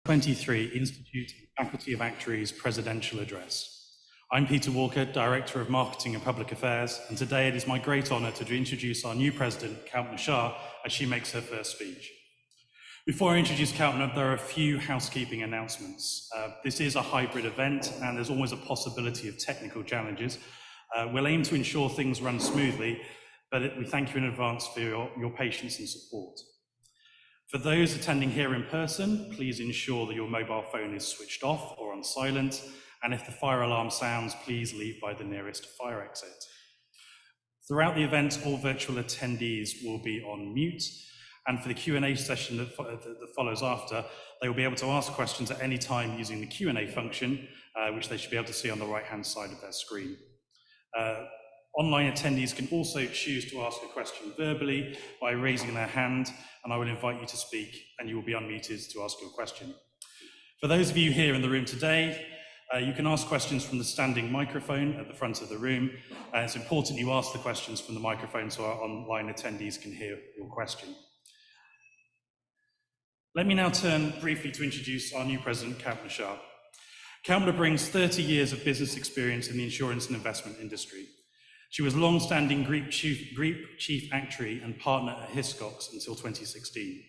23 Institute Faculty of Actuaries Presidential Address. I'm Peter Walker, Director of Marketing and Public Affairs, and today it is my great honour to introduce our new President, Kalpana Shah, as she makes her first speech. Before I introduce Kalpana, there are a few housekeeping announcements. This is a hybrid event, and there's always a possibility of technical challenges. We'll aim to ensure things run smoothly, but we thank you in advance for your patience and support. For those attending here in person, please ensure that your mobile phone is switched off or on silent, and if the fire alarm sounds, please leave by the nearest fire exit. Throughout the event, all virtual attendees will be on mute, and for the Q&A session that follows after, they will be able to ask questions at any time using the Q&A function, which they should be able to see on the right-hand side of their screen. Online attendees can also choose to ask a question verbally by raising their hand, and I will invite you to speak, and you will be unmuted to ask your question. For those of you here in the room today, you can ask questions from the standing microphone at the front of the room. It's important you ask the questions from the microphone so our online attendees can hear your question. Let me now turn briefly to introduce our new President, Kalpana Shah. Kalpana brings 30 years of business experience in the insurance and investment industry. She was long-standing Group Chief Actuary and partner at Hiscox until 2016.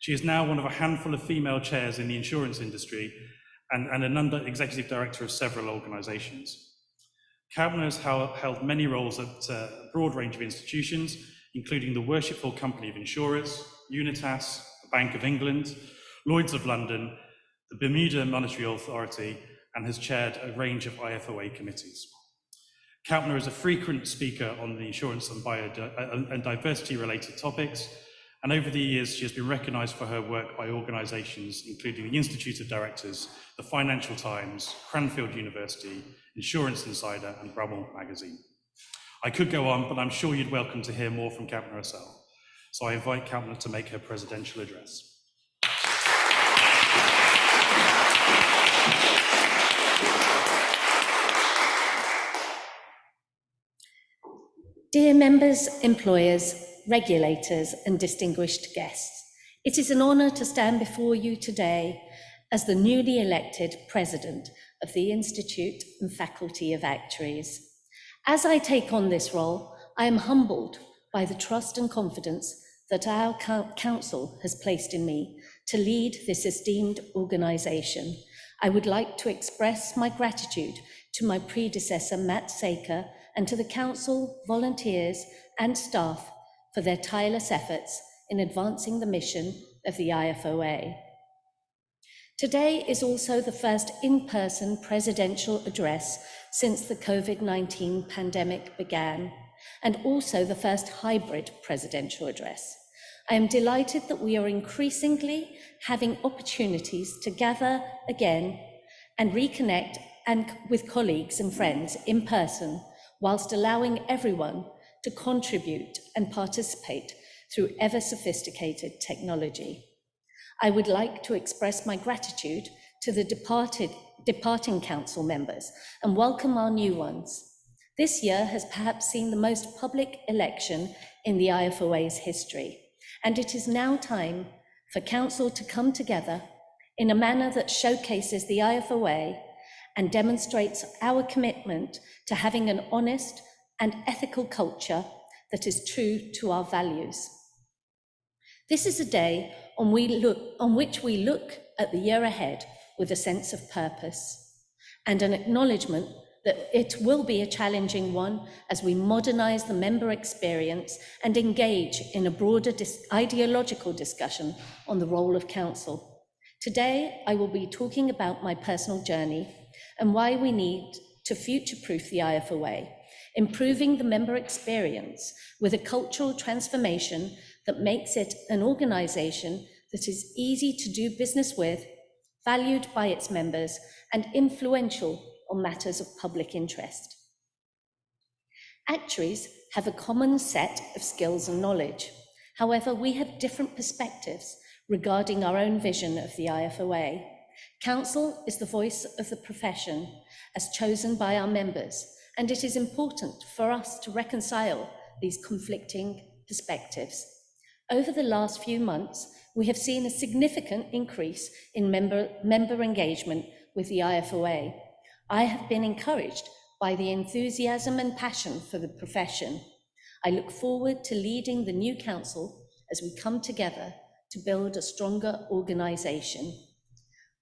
She is now one of a handful of female chairs in the insurance industry and a non-executive director of several organisations. Kalpana has held many roles at a broad range of institutions, including the Worshipful Company of Insurers, Unitas, the Bank of England, Lloyd's of London, the Bermuda Monetary Authority, and has chaired a range of IFoA committees. Kalpana is a frequent speaker on the insurance and diversity-related topics, and over the years she has been recognised for her work by organisations including the Institute of Directors, the Financial Times, Cranfield University, Insurance Insider, and Brummel magazine. I could go on, but I'm sure you'd welcome to hear more from Kalpana herself. So I invite Kalpana to make her presidential address. Dear members, employers, regulators, and distinguished guests, it is an honour to stand before you today as the newly elected President of the Institute and Faculty of Actuaries. As I take on this role, I am humbled by the trust and confidence that our Council has placed in me to lead this esteemed organisation. I would like to express my gratitude to my predecessor, Matt Saker, and to the Council, volunteers and staff for their tireless efforts in advancing the mission of the IFoA. Today is also the first in-person presidential address since the COVID-19 pandemic began, and also the first hybrid presidential address. I am delighted that we are increasingly having opportunities to gather again and reconnect with colleagues and friends in person, whilst allowing everyone to contribute and participate through ever-sophisticated technology. I would like to express my gratitude to the departing council members and welcome our new ones. This year has perhaps seen the most public election in the IFoA's history, and it is now time for council to come together in a manner that showcases the IFoA and demonstrates our commitment to having an honest and ethical culture that is true to our values. This is a day on which we look at the year ahead with a sense of purpose and an acknowledgement that it will be a challenging one as we modernise the member experience and engage in a broader ideological discussion on the role of council. Today, I will be talking about my personal journey and why we need to future-proof the IFoA, improving the member experience with a cultural transformation that makes it an organisation that is easy to do business with, valued by its members, and influential on matters of public interest. Actuaries have a common set of skills and knowledge. However, we have different perspectives regarding our own vision of the IFoA. Council is the voice of the profession as chosen by our members, and it is important for us to reconcile these conflicting perspectives. Over the last few months, we have seen a significant increase in member engagement with the IFoA. I have been encouraged by the enthusiasm and passion for the profession. I look forward to leading the new council as we come together to build a stronger organisation.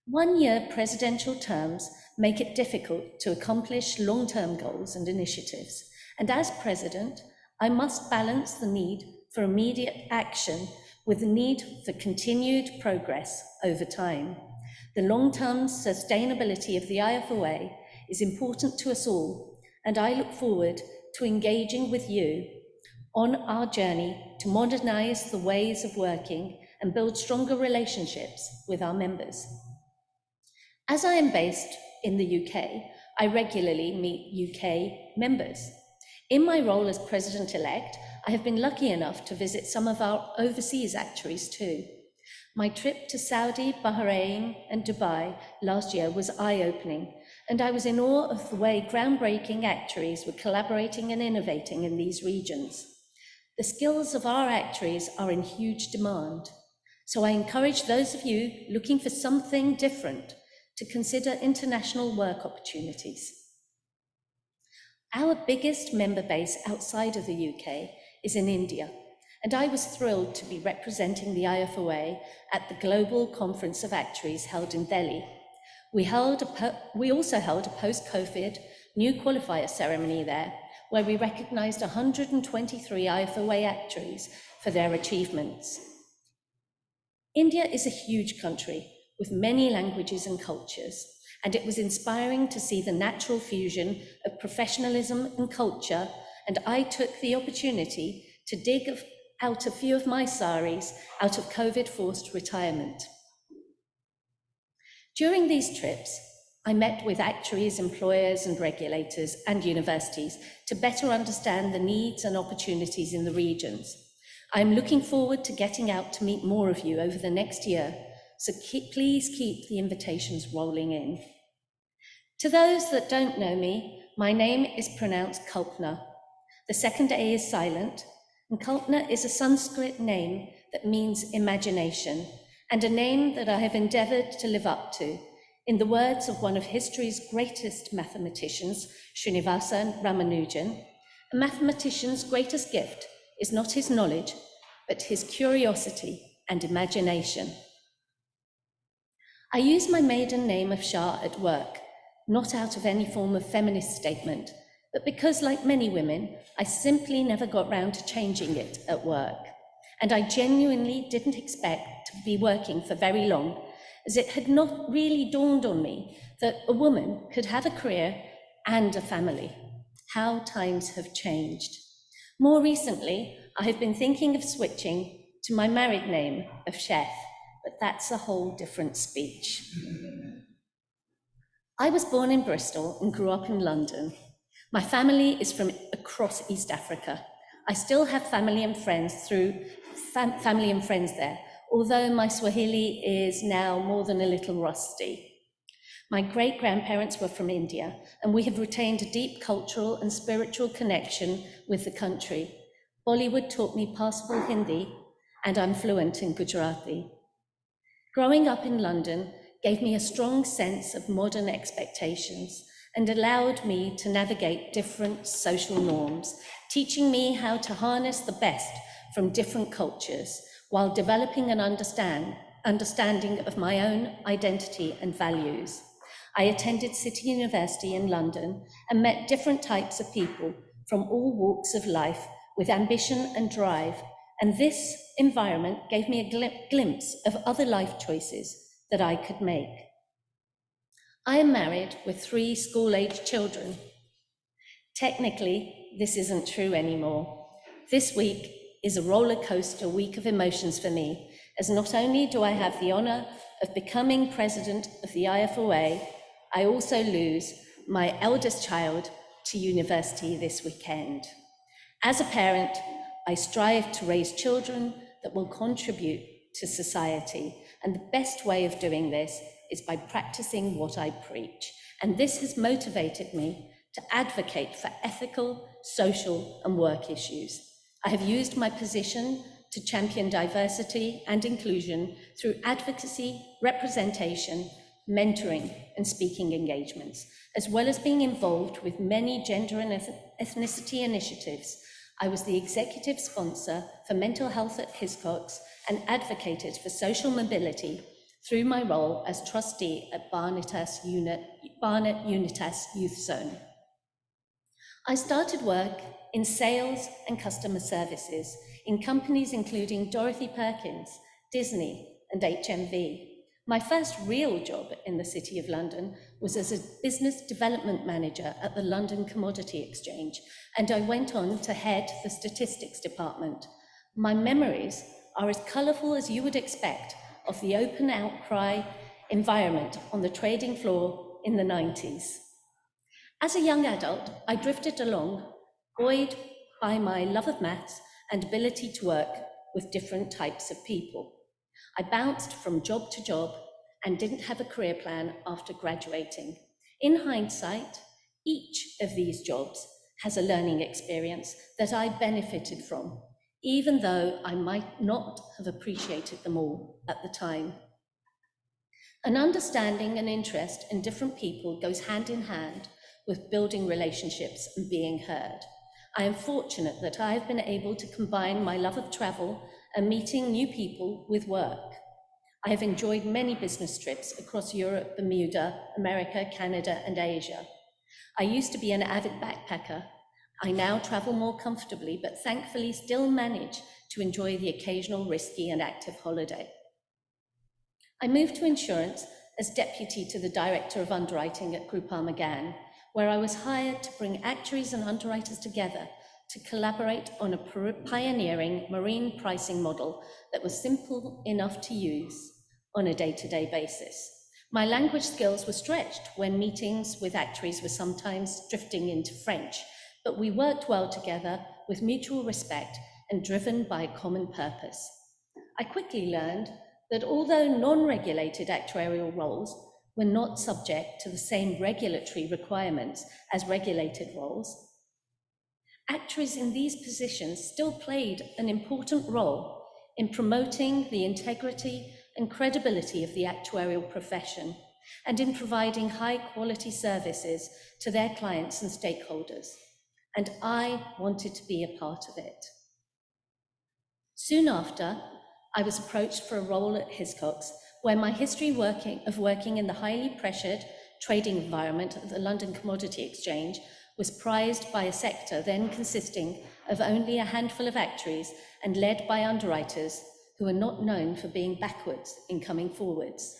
One-year presidential terms make it difficult to accomplish long-term goals and initiatives, and as president, I must balance the need for immediate action with the need for continued progress over time. The long-term sustainability of the IFoA is important to us all, and I look forward to engaging with you on our journey to modernise the ways of working and build stronger relationships with our members. As I am based in the UK, I regularly meet UK members. In my role as President-elect, I have been lucky enough to visit some of our overseas actuaries too. My trip to Saudi, Bahrain, and Dubai last year was eye-opening, and I was in awe of the way groundbreaking actuaries were collaborating and innovating in these regions. The skills of our actuaries are in huge demand, so I encourage those of you looking for something different to consider international work opportunities. Our biggest member base outside of the UK is in India, and I was thrilled to be representing the IFoA at the Global Conference of Actuaries held in Delhi. We also held a post-COVID new qualifier ceremony there, where we recognised 123 IFoA actuaries for their achievements. India is a huge country with many languages and cultures, and it was inspiring to see the natural fusion of professionalism and culture, and I took the opportunity to dig out a few of my saris out of COVID-forced retirement. During these trips, I met with actuaries, employers and regulators and universities to better understand the needs and opportunities in the regions. I am looking forward to getting out to meet more of you over the next year, so please keep the invitations rolling in. To those that don't know me, my name is pronounced Kalpana. The second A is silent, and Kalpana is a Sanskrit name that means imagination, and a name that I have endeavoured to live up to. In the words of one of history's greatest mathematicians, Srinivasa Ramanujan, a mathematician's greatest gift is not his knowledge, but his curiosity and imagination. I use my maiden name of Shah at work, not out of any form of feminist statement, but because, like many women, I simply never got round to changing it at work. And I genuinely didn't expect to be working for very long, as it had not really dawned on me that a woman could have a career and a family. How times have changed. More recently, I have been thinking of switching to my married name of Chef, but that's a whole different speech. I was born in Bristol and grew up in London. My family is from across East Africa. I still have family and friends there, although my Swahili is now more than a little rusty. My great-grandparents were from India, and we have retained a deep cultural and spiritual connection with the country. Bollywood taught me passable Hindi, and I'm fluent in Gujarati. Growing up in London gave me a strong sense of modern expectations and allowed me to navigate different social norms, teaching me how to harness the best from different cultures while developing an understanding of my own identity and values. I attended City University in London and met different types of people from all walks of life with ambition and drive, and this environment gave me a glimpse of other life choices that I could make. I am married with 3 school-aged children. Technically, this isn't true anymore. This week is a roller coaster week of emotions for me, as not only do I have the honour of becoming president of the IFoA, I also lose my eldest child to university this weekend. As a parent, I strive to raise children that will contribute to society, and the best way of doing this is by practicing what I preach. And this has motivated me to advocate for ethical, social, and work issues. I have used my position to champion diversity and inclusion through advocacy, representation, mentoring, and speaking engagements, as well as being involved with many gender and ethnicity initiatives. I was the executive sponsor for mental health at Hiscox and advocated for social mobility through my role as trustee at Barnet Unitas Youth Zone. I started work in sales and customer services in companies including Dorothy Perkins, Disney, and HMV. My first real job in the City of London was as a business development manager at the London Commodity Exchange, and I went on to head the statistics department. My memories are as colourful as you would expect of the open outcry environment on the trading floor in the 90s. As a young adult, I drifted along, buoyed by my love of maths and ability to work with different types of people. I bounced from job to job and didn't have a career plan after graduating. In hindsight, each of these jobs has a learning experience that I benefited from, even though I might not have appreciated them all at the time. An understanding and interest in different people goes hand in hand with building relationships and being heard. I am fortunate that I have been able to combine my love of travel and meeting new people with work. I have enjoyed many business trips across Europe, Bermuda, America, Canada, and Asia. I used to be an avid backpacker. I now travel more comfortably, but thankfully still manage to enjoy the occasional risky and active holiday. I moved to insurance as deputy to the director of underwriting at Groupama Gann, where I was hired to bring actuaries and underwriters together to collaborate on a pioneering marine pricing model that was simple enough to use on a day-to-day basis. My language skills were stretched when meetings with actuaries were sometimes drifting into French, but we worked well together with mutual respect and driven by a common purpose. I quickly learned that although non-regulated actuarial roles were not subject to the same regulatory requirements as regulated roles, actuaries in these positions still played an important role in promoting the integrity and credibility of the actuarial profession and in providing high-quality services to their clients and stakeholders. And I wanted to be a part of it. Soon after, I was approached for a role at Hiscox, where my history of working in the highly pressured trading environment of the London Commodity Exchange was prized by a sector then consisting of only a handful of actuaries and led by underwriters who are not known for being backwards in coming forwards.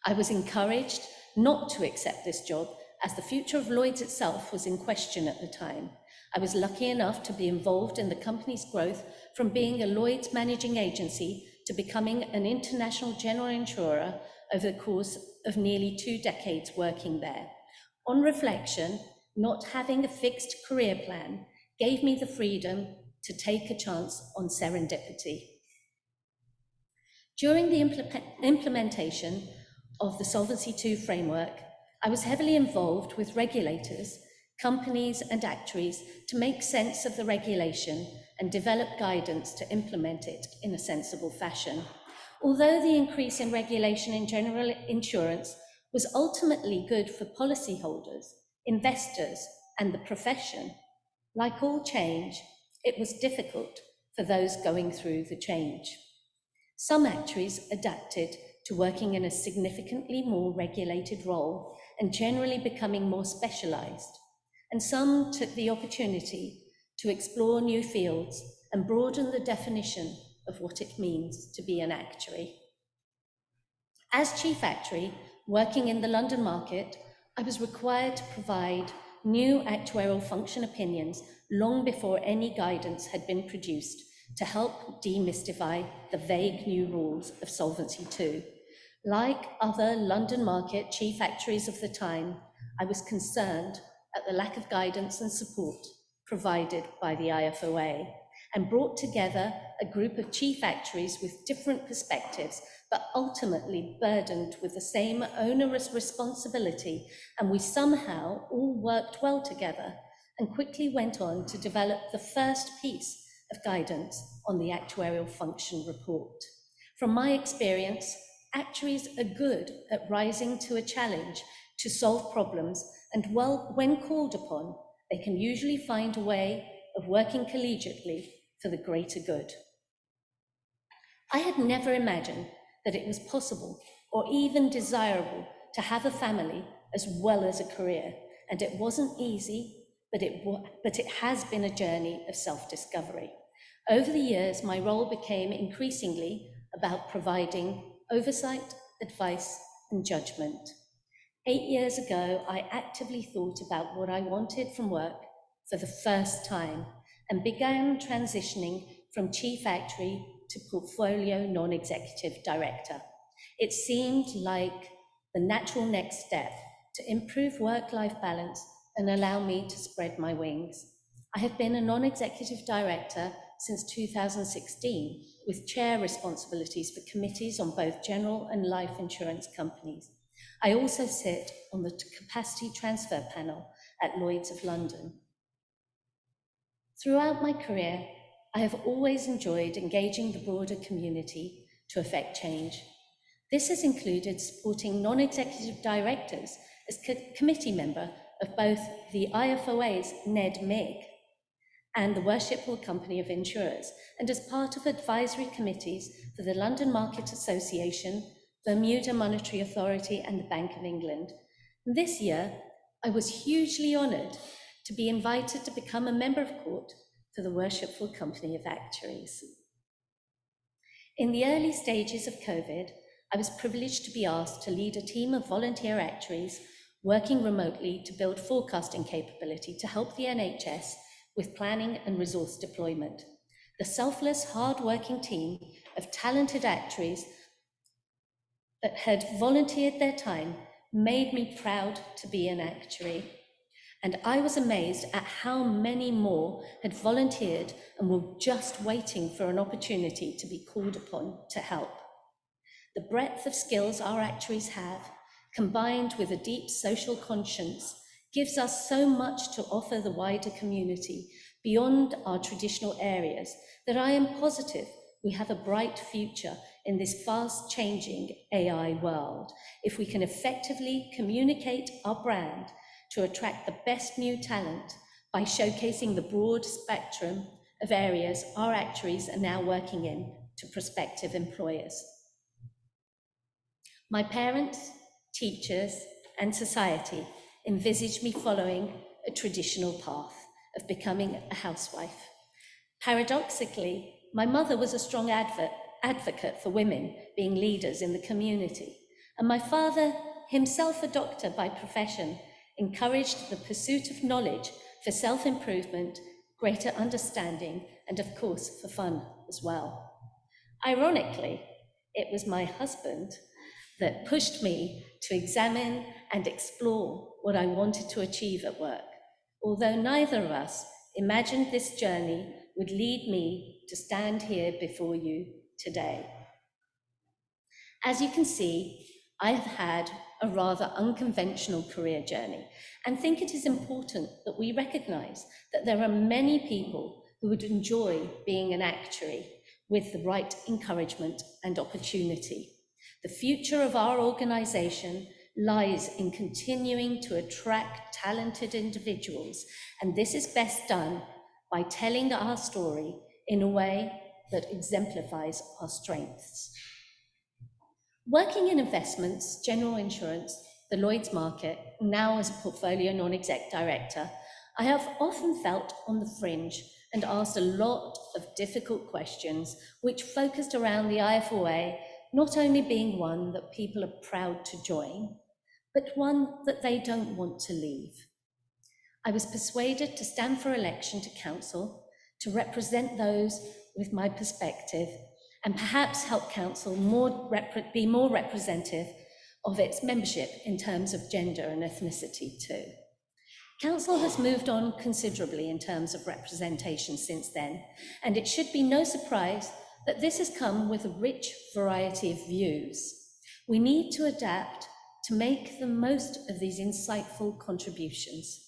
I was encouraged not to accept this job as the future of Lloyd's itself was in question at the time. I was lucky enough to be involved in the company's growth from being a Lloyd's managing agency to becoming an international general insurer over the course of nearly 2 decades working there. On reflection, not having a fixed career plan gave me the freedom to take a chance on serendipity. During the implementation of the Solvency II framework, I was heavily involved with regulators, companies, and actuaries to make sense of the regulation and develop guidance to implement it in a sensible fashion. Although the increase in regulation in general insurance was ultimately good for policyholders, investors, and the profession, like all change, it was difficult for those going through the change. Some actuaries adapted to working in a significantly more regulated role and generally becoming more specialised, and some took the opportunity to explore new fields and broaden the definition of what it means to be an actuary. As chief actuary, working in the London market, I was required to provide new actuarial function opinions long before any guidance had been produced to help demystify the vague new rules of Solvency II. Like other London market chief actuaries of the time, I was concerned at the lack of guidance and support provided by the IFoA, and brought together a group of chief actuaries with different perspectives, but ultimately burdened with the same onerous responsibility, and we somehow all worked well together and quickly went on to develop the first piece of guidance on the actuarial function report. From my experience, actuaries are good at rising to a challenge to solve problems, and when called upon, they can usually find a way of working collegiately for the greater good. I had never imagined that it was possible or even desirable to have a family as well as a career, and it wasn't easy, but it has been a journey of self-discovery. Over the years, my role became increasingly about providing oversight, advice, and judgment. 8 years ago, I actively thought about what I wanted from work for the first time and began transitioning from chief actuary to portfolio non-executive director. It seemed like the natural next step to improve work-life balance and allow me to spread my wings. I have been a non-executive director since 2016, with chair responsibilities for committees on both general and life insurance companies. I also sit on the capacity transfer panel at Lloyd's of London. Throughout my career, I have always enjoyed engaging the broader community to effect change. This has included supporting non-executive directors as committee member of both the IFoA's NED-MIG and the Worshipful Company of Insurers, and as part of advisory committees for the London Market Association, Bermuda Monetary Authority, and the Bank of England. This year, I was hugely honoured to be invited to become a member of court for the Worshipful Company of Actuaries. In the early stages of COVID, I was privileged to be asked to lead a team of volunteer actuaries working remotely to build forecasting capability to help the NHS with planning and resource deployment. The selfless, hard-working team of talented actuaries that had volunteered their time made me proud to be an actuary. And I was amazed at how many more had volunteered and were just waiting for an opportunity to be called upon to help. The breadth of skills our actuaries have, combined with a deep social conscience, gives us so much to offer the wider community beyond our traditional areas that I am positive we have a bright future in this fast-changing AI world if we can effectively communicate our brand to attract the best new talent by showcasing the broad spectrum of areas our actuaries are now working in to prospective employers. My parents, teachers, and society envisaged me following a traditional path of becoming a housewife. Paradoxically, my mother was a strong advocate for women being leaders in the community, and my father, himself a doctor by profession, encouraged the pursuit of knowledge for self-improvement, greater understanding, and of course for fun as well. Ironically, it was my husband that pushed me to examine and explore what I wanted to achieve at work, although neither of us imagined this journey would lead me to stand here before you today. As you can see, I have had a rather unconventional career journey and think it is important that we recognise that there are many people who would enjoy being an actuary with the right encouragement and opportunity. The future of our organisation lies in continuing to attract talented individuals, and this is best done by telling our story in a way that exemplifies our strengths. Working in investments, general insurance, the Lloyd's market, now as a portfolio non-exec director, I have often felt on the fringe and asked a lot of difficult questions which focused around the IFoA not only being one that people are proud to join, but one that they don't want to leave. I was persuaded to stand for election to council, to represent those with my perspective, and perhaps help council be more representative of its membership in terms of gender and ethnicity too. Council has moved on considerably in terms of representation since then, and it should be no surprise that this has come with a rich variety of views. We need to adapt to make the most of these insightful contributions.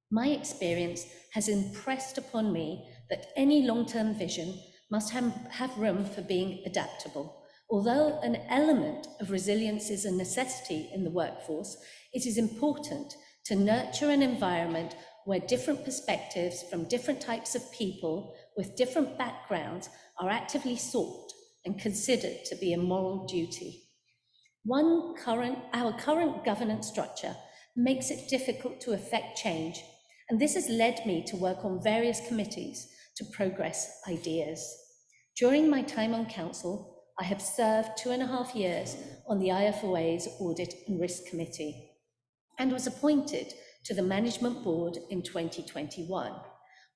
My experience has impressed upon me that any long-term vision must have room for being adaptable. Although an element of resilience is a necessity in the workforce, it is important to nurture an environment where different perspectives from different types of people with different backgrounds are actively sought and considered to be a moral duty. Our current governance structure makes it difficult to effect change, and this has led me to work on various committees to progress ideas. During my time on council, I have served 2.5 years on the IFoA's Audit and Risk Committee and was appointed to the Management Board in 2021.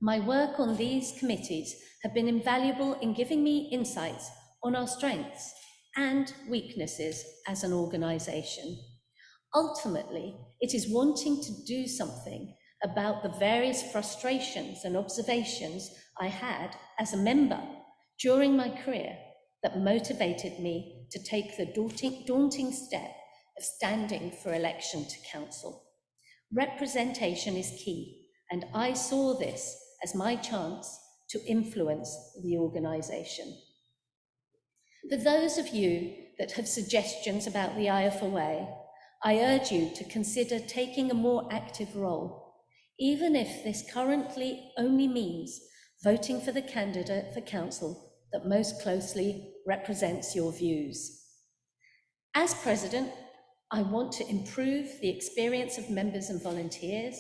My work on these committees have been invaluable in giving me insights on our strengths and weaknesses as an organisation. Ultimately, it is wanting to do something about the various frustrations and observations I had as a member during my career that motivated me to take the daunting step of standing for election to council. Representation is key, and I saw this as my chance to influence the organisation. For those of you that have suggestions about the IFoA, I urge you to consider taking a more active role, even if this currently only means voting for the candidate for council that most closely represents your views. As President, I want to improve the experience of members and volunteers,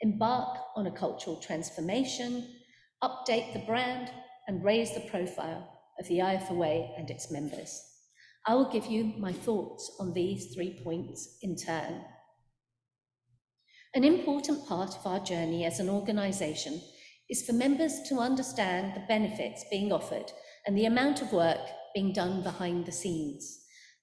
embark on a cultural transformation, update the brand, and raise the profile of the IFoA and its members. I will give you my thoughts on these 3 points in turn. An important part of our journey as an organisation is for members to understand the benefits being offered and the amount of work being done behind the scenes.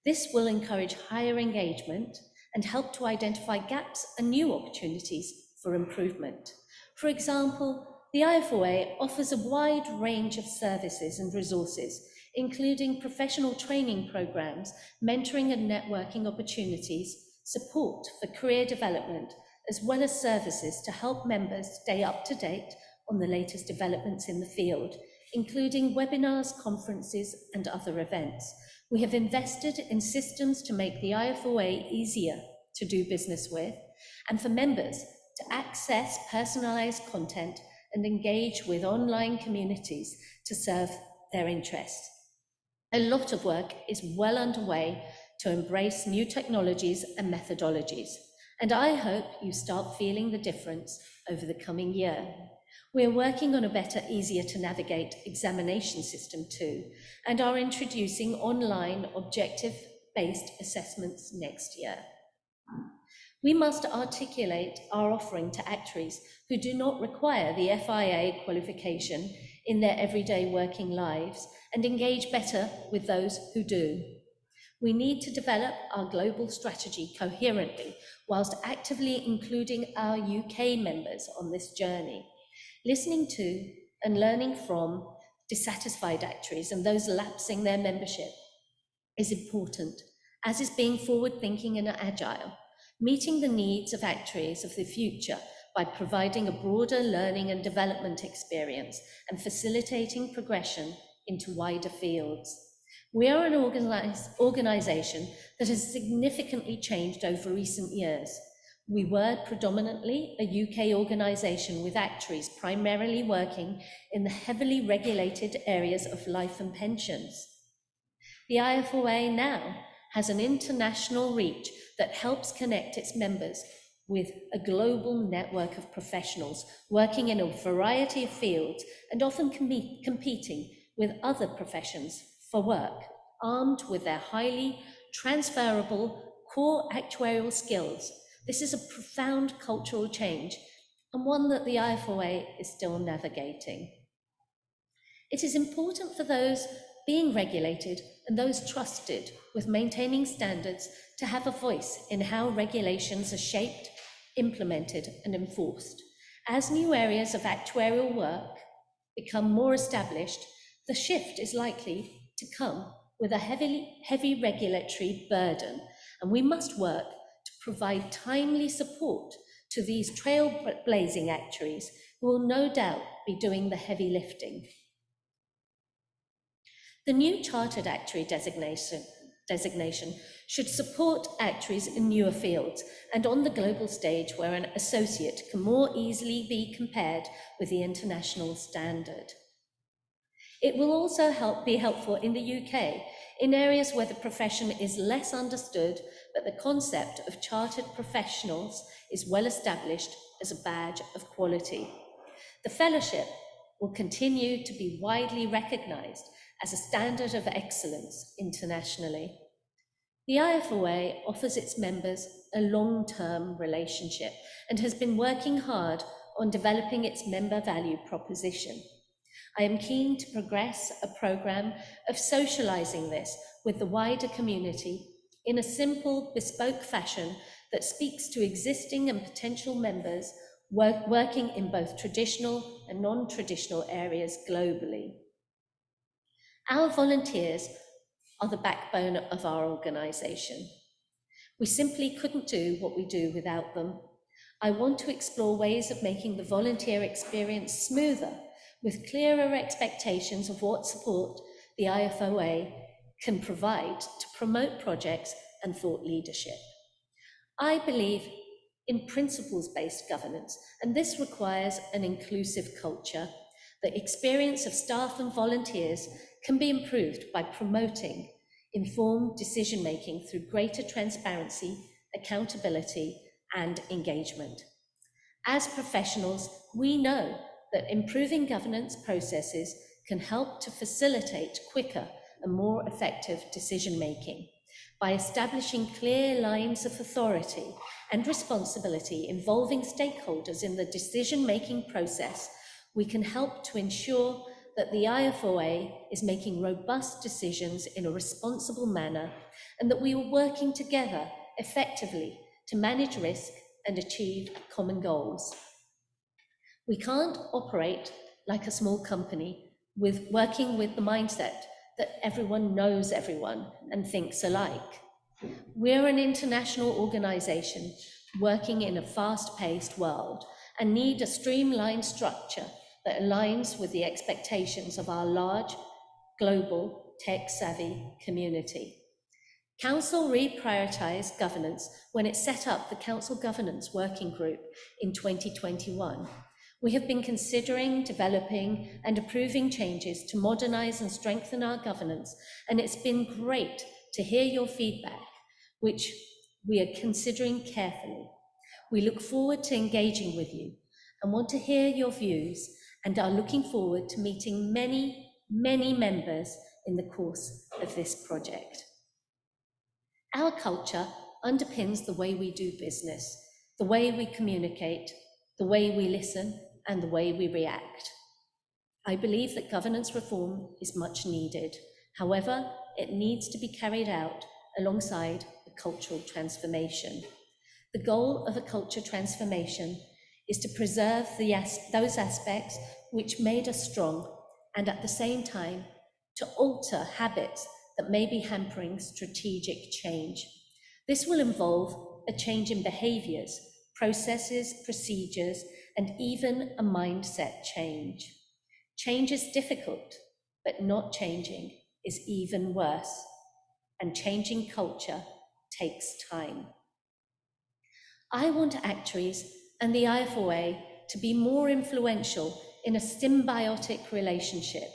This will encourage higher engagement and help to identify gaps and new opportunities for improvement. For example, the IFoA offers a wide range of services and resources, including professional training programs, mentoring and networking opportunities, support for career development, as well as services to help members stay up to date on the latest developments in the field, including webinars, conferences, and other events. We have invested in systems to make the IFoA easier to do business with, and for members to access personalised content and engage with online communities to serve their interests. A lot of work is well underway to embrace new technologies and methodologies, and I hope you start feeling the difference over the coming year. We're working on a better, easier to navigate examination system too, and are introducing online objective-based assessments next year. We must articulate our offering to actuaries who do not require the FIA qualification in their everyday working lives and engage better with those who do. We need to develop our global strategy coherently whilst actively including our UK members on this journey. Listening to and learning from dissatisfied actuaries and those lapsing their membership is important, as is being forward-thinking and agile, meeting the needs of actuaries of the future by providing a broader learning and development experience and facilitating progression into wider fields. We are an organisation that has significantly changed over recent years. We were predominantly a UK organisation with actuaries primarily working in the heavily regulated areas of life and pensions. The IFoA now has an international reach that helps connect its members with a global network of professionals working in a variety of fields and often competing with other professions for work, armed with their highly transferable core actuarial skills. This is a profound cultural change and one that the IFoA is still navigating. It is important for those being regulated and those trusted with maintaining standards to have a voice in how regulations are shaped, implemented, and enforced. As new areas of actuarial work become more established, the shift is likely to come with a heavy regulatory burden, and we must work to provide timely support to these trailblazing actuaries who will no doubt be doing the heavy lifting. The new Chartered Actuary designation should support actuaries in newer fields and on the global stage where an associate can more easily be compared with the international standard. It will also be helpful in the UK in areas where the profession is less understood, but the concept of chartered professionals is well established as a badge of quality. The fellowship will continue to be widely recognised as a standard of excellence internationally. The IFoA offers its members a long-term relationship and has been working hard on developing its member value proposition. I am keen to progress a programme of socialising this with the wider community in a simple, bespoke fashion that speaks to existing and potential members working in both traditional and non-traditional areas globally. Our volunteers are the backbone of our organisation. We simply couldn't do what we do without them. I want to explore ways of making the volunteer experience smoother, with clearer expectations of what support the IFoA can provide to promote projects and thought leadership. I believe in principles-based governance, and this requires an inclusive culture. The experience of staff and volunteers can be improved by promoting informed decision-making through greater transparency, accountability, and engagement. As professionals, we know that improving governance processes can help to facilitate quicker and more effective decision-making. By establishing clear lines of authority and responsibility involving stakeholders in the decision-making process, we can help to ensure that the IFoA is making robust decisions in a responsible manner and that we are working together effectively to manage risk and achieve common goals. We can't operate like a small company working with the mindset that everyone knows everyone and thinks alike. We're an international organisation working in a fast-paced world and need a streamlined structure that aligns with the expectations of our large, global, tech-savvy community. Council reprioritised governance when it set up the Council Governance Working Group in 2021. We have been considering, developing and approving changes to modernise and strengthen our governance, and it's been great to hear your feedback, which we are considering carefully. We look forward to engaging with you and want to hear your views and are looking forward to meeting many, many members in the course of this project. Our culture underpins the way we do business, the way we communicate, the way we listen, and the way we react. I believe that governance reform is much needed. However, it needs to be carried out alongside a cultural transformation. The goal of a culture transformation is to preserve those aspects which made us strong, and at the same time, to alter habits that may be hampering strategic change. This will involve a change in behaviours, processes, procedures, and even a mindset change. Change is difficult, but not changing is even worse, and changing culture takes time. I want actuaries and the IFoA to be more influential in a symbiotic relationship.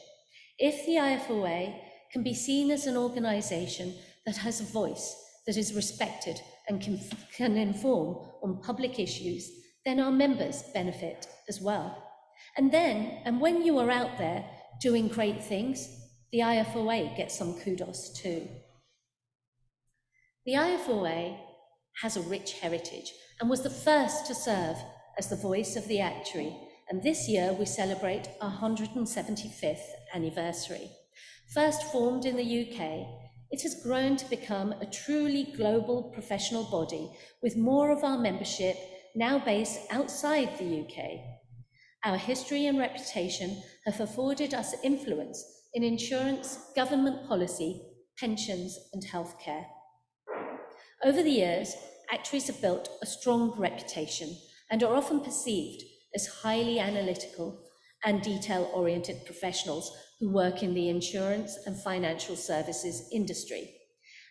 If the IFoA can be seen as an organisation that has a voice, that is respected and can inform on public issues, then our members benefit as well. And when you are out there doing great things, the IFoA gets some kudos too. The IFoA has a rich heritage and was the first to serve as the voice of the actuary, and this year we celebrate our 175th anniversary. First formed in the UK, it has grown to become a truly global professional body with more of our membership now based outside the UK. Our history and reputation have afforded us influence in insurance, government policy, pensions and healthcare. Over the years, actuaries have built a strong reputation and are often perceived as highly analytical and detail-oriented professionals who work in the insurance and financial services industry.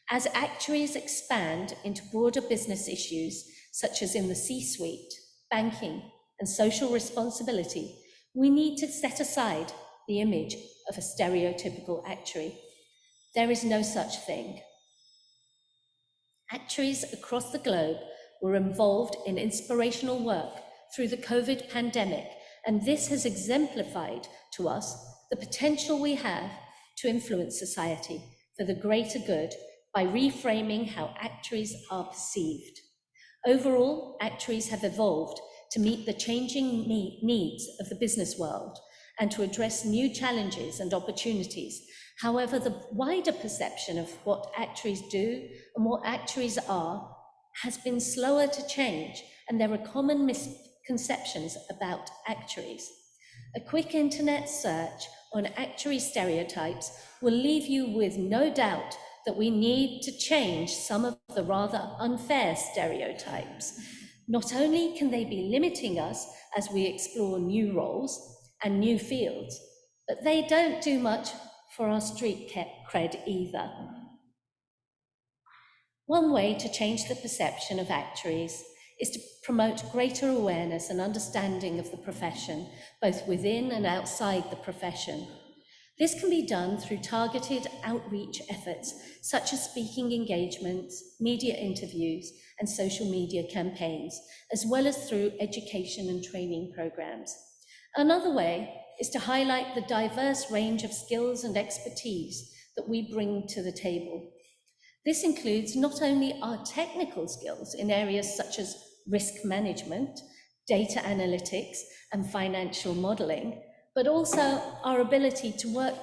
As actuaries expand into broader business issues, such as in the C-suite, banking, and social responsibility, we need to set aside the image of a stereotypical actuary. There is no such thing. Actuaries across the globe were involved in inspirational work through the COVID pandemic, and this has exemplified to us the potential we have to influence society for the greater good by reframing how actuaries are perceived. Overall, actuaries have evolved to meet the changing needs of the business world and to address new challenges and opportunities. However, the wider perception of what actuaries do and what actuaries are has been slower to change, and there are common misconceptions about actuaries. A quick internet search on actuary stereotypes will leave you with no doubt that we need to change some of the rather unfair stereotypes. Not only can they be limiting us as we explore new roles and new fields, but they don't do much for our street cred either. One way to change the perception of actuaries is to promote greater awareness and understanding of the profession, both within and outside the profession. This can be done through targeted outreach efforts, such as speaking engagements, media interviews, and social media campaigns, as well as through education and training programs. Another way is to highlight the diverse range of skills and expertise that we bring to the table. This includes not only our technical skills in areas such as risk management, data analytics, and financial modeling, but also our ability to work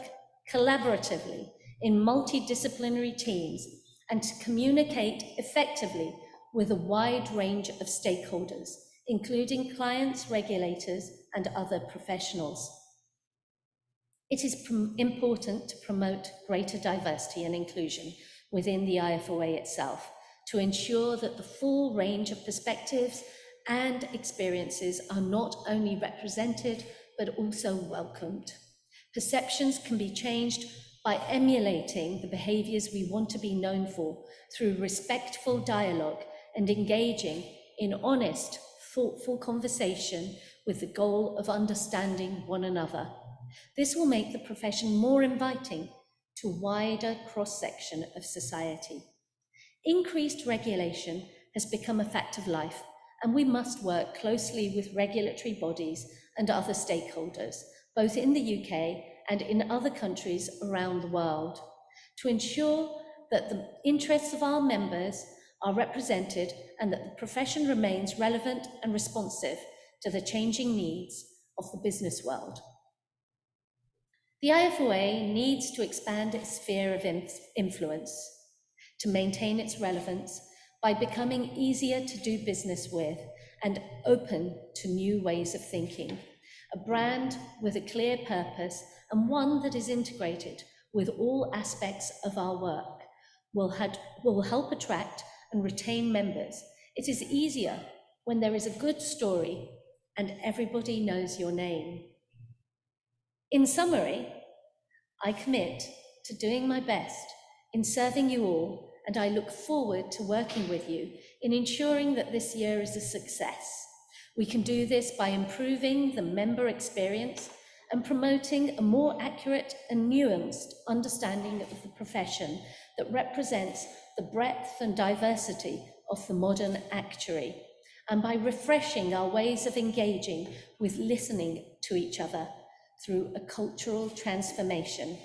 collaboratively in multidisciplinary teams and to communicate effectively with a wide range of stakeholders, including clients, regulators, and other professionals. It is important to promote greater diversity and inclusion within the IFoA itself to ensure that the full range of perspectives and experiences are not only represented, but also welcomed. Perceptions can be changed by emulating the behaviours we want to be known for through respectful dialogue and engaging in honest, thoughtful conversation with the goal of understanding one another. This will make the profession more inviting to a wider cross-section of society. Increased regulation has become a fact of life, and we must work closely with regulatory bodies and other stakeholders, both in the UK and in other countries around the world, to ensure that the interests of our members are represented and that the profession remains relevant and responsive to the changing needs of the business world. The IFoA needs to expand its sphere of influence to maintain its relevance by becoming easier to do business with and open to new ways of thinking. A brand with a clear purpose and one that is integrated with all aspects of our work will help attract and retain members. It is easier when there is a good story and everybody knows your name. In summary, I commit to doing my best in serving you all, and I look forward to working with you in ensuring that this year is a success. We can do this by improving the member experience and promoting a more accurate and nuanced understanding of the profession that represents the breadth and diversity of the modern actuary, and by refreshing our ways of engaging with listening to each other through a cultural transformation.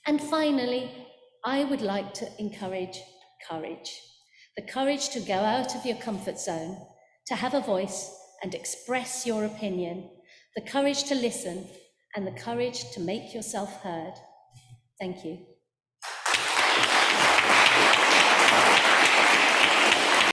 And finally, I would like to encourage courage. The courage to go out of your comfort zone, to have a voice and express your opinion, the courage to listen, and the courage to make yourself heard. Thank you.